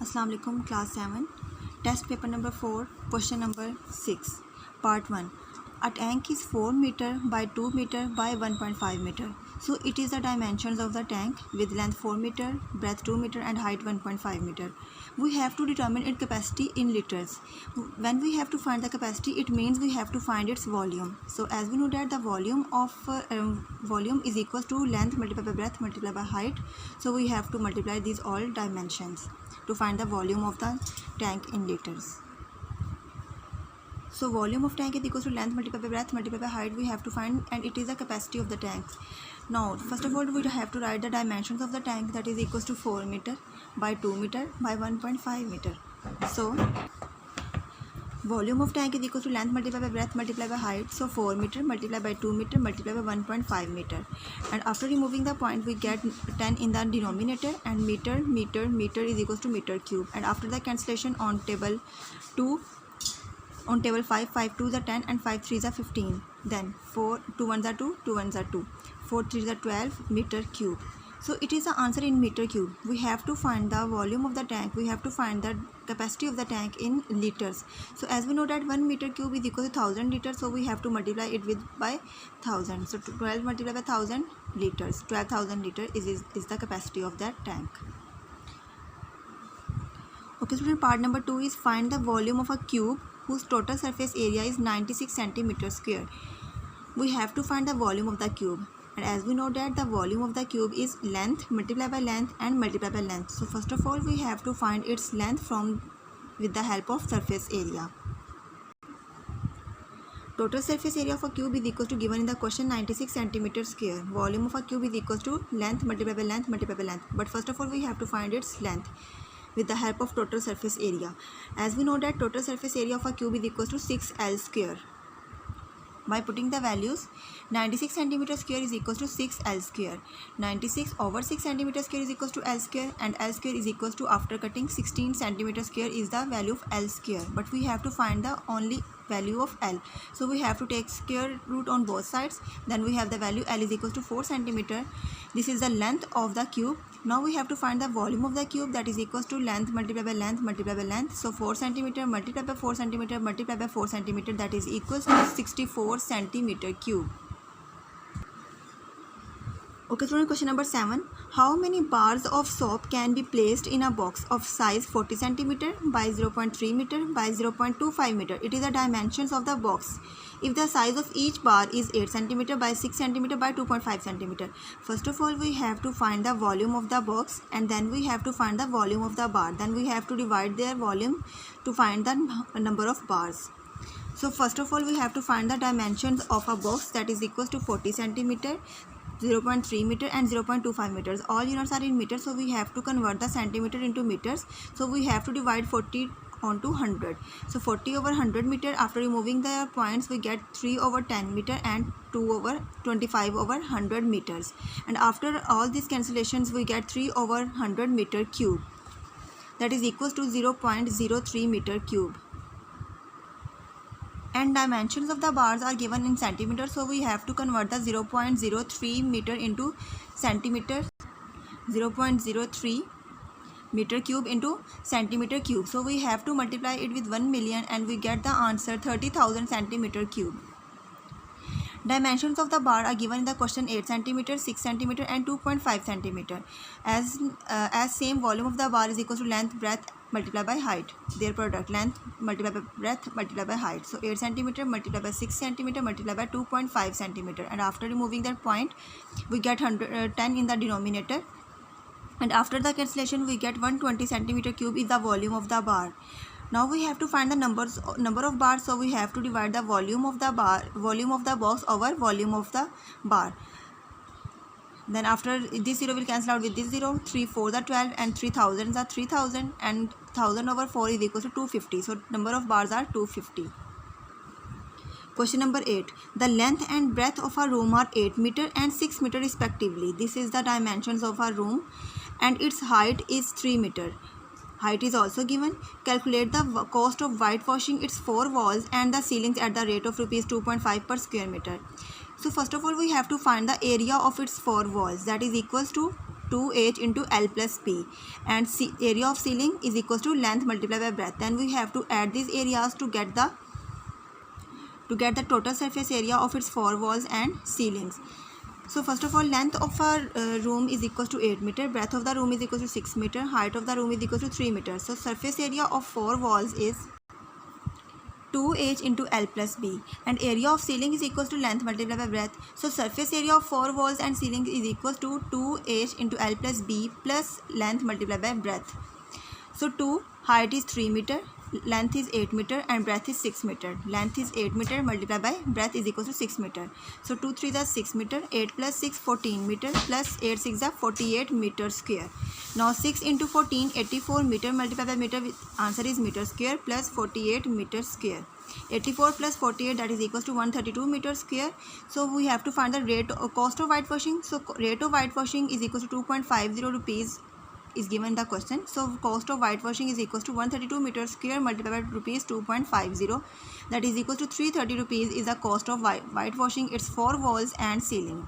Assalamu alaikum, class 7, test paper number 4, question number 6, part 1. A tank is 4 meter by 2 meter by 1.5 meter. So it is the dimensions of the tank with length 4 meter, breadth 2 meter and height 1.5 meter. We have to determine its capacity in liters. When we have to find the capacity, it means we have to find its volume. So as we know that the volume of volume is equal to length multiplied by breadth multiplied by height. So we have to multiply these all dimensions to find the volume of the tank in liters. So volume of tank is equal to length multiplied by breadth multiplied by height we have to find, and it is the capacity of the tank. Now first of all we have to write the dimensions of the tank, that is equal to 4 meter by 2 meter by 1.5 meter. So volume of tank is equal to length multiplied by breadth multiplied by height. So 4 meter multiplied by 2 meter multiplied by 1.5 meter. And after removing the point we get 10 in the denominator, and meter is equal to meter cube. And after the cancellation on table 2, on table 5, 5 2 is 10 and 5 3 is 15. Then 4 2 1 is 2, 2 1 is 2, 4 3 is 12 meter cube. So it is the answer in meter cube. We have to find the volume of the tank. We have to find the capacity of the tank in liters. So as we know that 1 meter cube is equal to 1000 liters. So we have to multiply it with by 1000. So 12 multiplied by 1000 liters. 12,000 liters is the capacity of that tank. Okay, student, part number 2 is find the volume of a cube whose total surface area is 96 centimeters square. We have to find the volume of the cube. And as we know that the volume of the cube is length multiplied by length and multiplied by length. So first of all we have to find its length with the help of surface area. Total surface area of a cube is equal to, given in the question, 96 centimeters square. Volume of a cube is equal to length multiplied by length multiplied by length. But first of all we have to find its length with the help of total surface area. As we know that total surface area of a cube is equal to 6L square. By putting the values, 96 cm square is equal to 6L square. 96 over 6 cm square is equal to L square, and L square is equal to, after cutting, 16 cm square is the value of L square. But we have to find the only value of L. So we have to take square root on both sides. Then we have the value L is equal to 4 cm. This is the length of the cube. Now we have to find the volume of the cube, that is equal to length multiplied by length multiplied by length. So 4 cm multiplied by 4 cm multiplied by 4 cm, that is equal to 64 centimeter cube. Okay, student, question number 7. How many bars of soap can be placed in a box of size 40 cm by 0.3 meter by 0.25 meter? It is the dimensions of the box. If the size of each bar is 8 cm by 6 cm by 2.5 cm. First of all we have to find the volume of the box, and then we have to find the volume of the bar. Then we have to divide their volume to find the number of bars. So first of all we have to find the dimensions of a box, that is equal to 40 cm, 0.3 meter and 0.25 meters. All units are in meters, so we have to convert the centimeter into meters. So we have to divide 40 onto 100. So 40 over 100 meter, after removing the points we get 3 over 10 meter and 2 over 25 over 100 meters. And after all these cancellations we get 3 over 100 meter cube, that is equal to 0.03 meter cube. And dimensions of the bars are given in centimeters, so we have to convert the 0.03 meter into centimeter, 0.03 meter cube into centimeter cube. So we have to multiply it with 1 million and we get the answer 30,000 centimeter cube. Dimensions of the bar are given in the question: 8 cm, 6 cm and 2.5 cm. As same, volume of the bar is equal to length breadth multiplied by height, their product, length multiplied by breadth multiplied by height. So 8 cm multiplied by 6 cm multiplied by 2.5 cm, and after removing that point we get 10 in the denominator, and after the cancellation we get 120 centimeter cube is the volume of the bar. Now we have to find the number of bars, so we have to divide the volume of the box over volume of the bar. Then after this 0 will cancel out with this 0, 3 4 are 12 and 3000 are 3000, and 1000 over 4 is equal to 250. So number of bars are 250. Question number 8. The length and breadth of a room are 8 meter and 6 meter respectively. This is the dimensions of a room, and its height is 3 meter. Height is also given. Calculate the cost of whitewashing its 4 walls and the ceilings at the rate of rupees 2.5 per square meter. So first of all we have to find the area of its 4 walls, that is equals to 2h into L plus P, and area of ceiling is equals to length multiplied by breadth. Then we have to add these areas to get the total surface area of its four walls and ceilings. So first of all, length of our room is equals to 8 meter, breadth of the room is equals to 6 meter, height of the room is equals to 3 meters. So surface area of four walls is 2h into L plus B, and area of ceiling is equals to length multiplied by breadth. So surface area of four walls and ceiling is equals to 2h into L plus B plus length multiplied by breadth. So height is 3 meter, length is 8 meter, and breadth is 6 meter. Length is 8 meter multiplied by breadth is equals to 6 meter. So 2 3 is 6 meter, 8 plus 6 14 meter, plus 8 6 is 48 meter square. Now 6 into 14 84 meter multiplied by meter, answer is meter square plus 48 meter square. 84 plus 48, that is equals to 132 meter square. So we have to find the cost of whitewashing. So rate of whitewashing is equals to 2.50 rupees is given the question. So cost of whitewashing is equals to 132 meter square multiplied by rupees 2.50, that is equals to 330 rupees is the cost of whitewashing its four walls and ceiling.